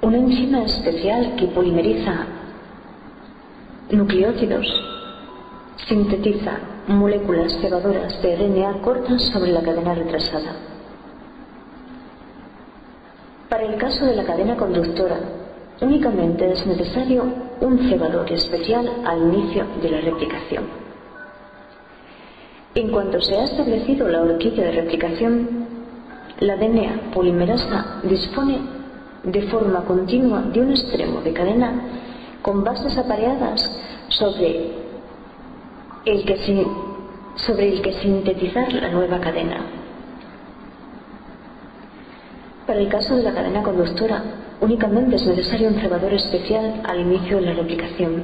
una enzima especial que polimeriza nucleótidos sintetiza moléculas cebadoras de RNA cortas sobre la cadena retrasada. Para el caso de la cadena conductora, únicamente es necesario un cebador especial al inicio de la replicación. En cuanto se ha establecido la horquilla de replicación, la DNA polimerasa dispone de forma continua de un extremo de cadena con bases apareadas sobre el que sintetizar la nueva cadena. Para el caso de la cadena conductora, únicamente es necesario un cebador especial al inicio de la replicación.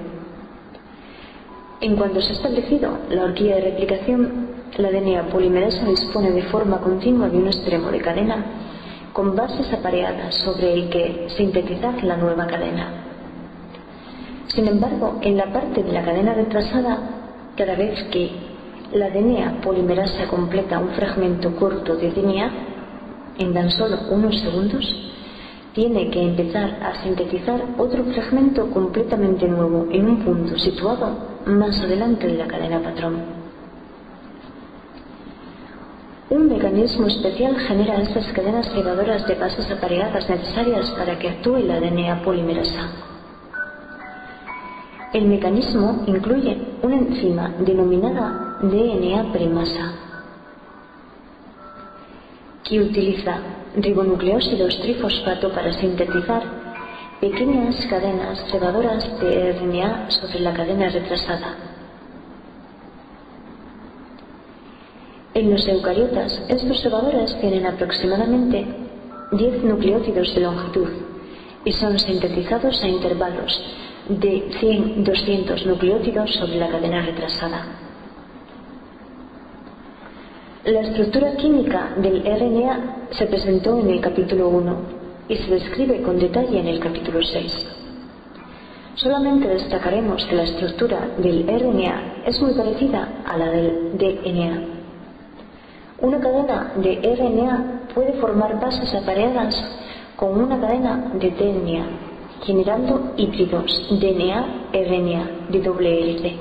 En cuanto se ha establecido la horquilla de replicación, la DNA polimerasa dispone de forma continua de un extremo de cadena con bases apareadas sobre el que sintetizar la nueva cadena. Sin embargo, en la parte de la cadena retrasada, cada vez que la DNA polimerasa completa un fragmento corto de DNA, en tan solo unos segundos, tiene que empezar a sintetizar otro fragmento completamente nuevo en un punto situado más adelante de la cadena patrón. Un mecanismo especial genera estas cadenas cebadoras de bases apareadas necesarias para que actúe la DNA polimerasa. El mecanismo incluye una enzima denominada DNA primasa, que utiliza ribonucleósidos trifosfato para sintetizar pequeñas cadenas cebadoras de RNA sobre la cadena retrasada. En los eucariotas, estos cebadores tienen aproximadamente 10 nucleótidos de longitud y son sintetizados a intervalos de 100-200 nucleótidos sobre la cadena retrasada. La estructura química del RNA se presentó en el capítulo 1 y se describe con detalle en el capítulo 6. Solamente destacaremos que la estructura del RNA es muy parecida a la del DNA. Una cadena de RNA puede formar bases apareadas con una cadena de DNA, generando híbridos DNA-RNA de doble hélice.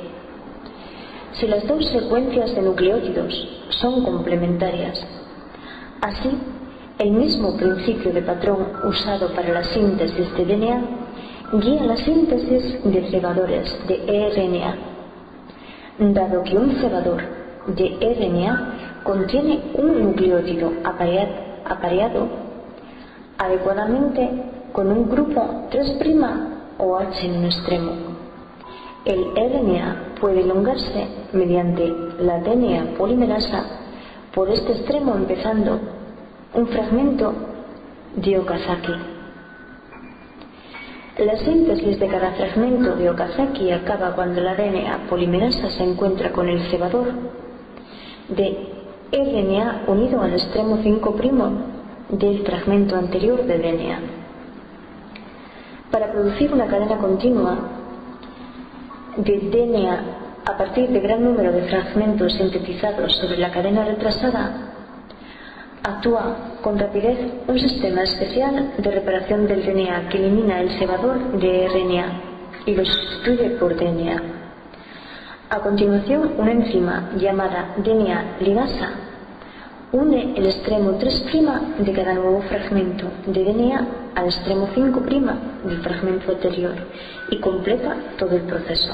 Si las dos secuencias de nucleótidos son complementarias, así el mismo principio de patrón usado para la síntesis de DNA guía la síntesis de cebadores de RNA, dado que un cebador de RNA contiene un nucleótido apareado adecuadamente con un grupo 3' o H en un extremo. El RNA puede elongarse mediante la DNA polimerasa por este extremo, empezando un fragmento de Okazaki. La síntesis de cada fragmento de Okazaki acaba cuando la DNA polimerasa se encuentra con el cebador de RNA unido al extremo 5' del fragmento anterior de DNA. Para producir una cadena continua de DNA a partir de gran número de fragmentos sintetizados sobre la cadena retrasada, actúa con rapidez un sistema especial de reparación del DNA que elimina el cebador de RNA y lo sustituye por DNA. A continuación, una enzima llamada DNA ligasa une el extremo 3' de cada nuevo fragmento de DNA al extremo 5' del fragmento anterior y completa todo el proceso.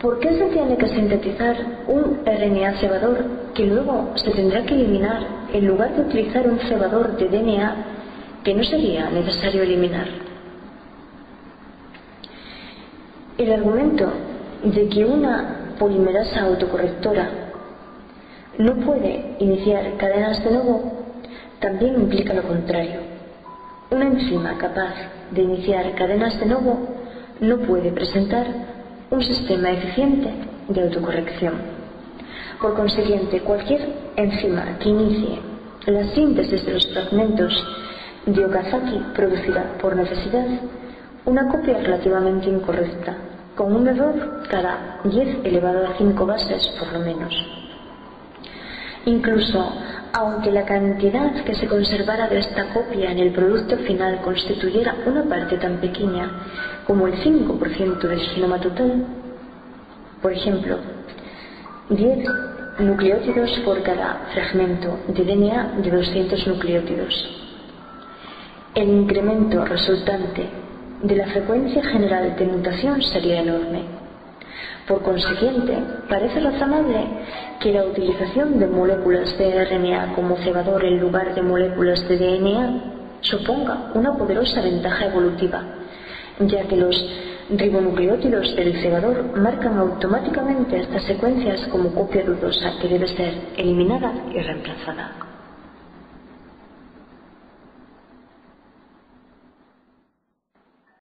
¿Por qué se tiene que sintetizar un RNA cebador que luego se tendrá que eliminar en lugar de utilizar un cebador de DNA que no sería necesario eliminar? El argumento de que una polimerasa autocorrectora no puede iniciar cadenas de nuevo también implica lo contrario. Una enzima capaz de iniciar cadenas de nuevo no puede presentar un sistema eficiente de autocorrección. Por consiguiente, cualquier enzima que inicie la síntesis de los fragmentos de Okazaki producirá, por necesidad, una copia relativamente incorrecta, con un error cada 10 elevado a 5 bases por lo menos. Incluso, aunque la cantidad que se conservara de esta copia en el producto final constituyera una parte tan pequeña como el 5% del genoma total, por ejemplo, 10 nucleótidos por cada fragmento de DNA de 200 nucleótidos, el incremento resultante de la frecuencia general de mutación sería enorme. Por consiguiente, parece razonable que la utilización de moléculas de RNA como cebador en lugar de moléculas de DNA suponga una poderosa ventaja evolutiva, ya que los ribonucleótidos del cebador marcan automáticamente estas secuencias como copia dudosa que debe ser eliminada y reemplazada.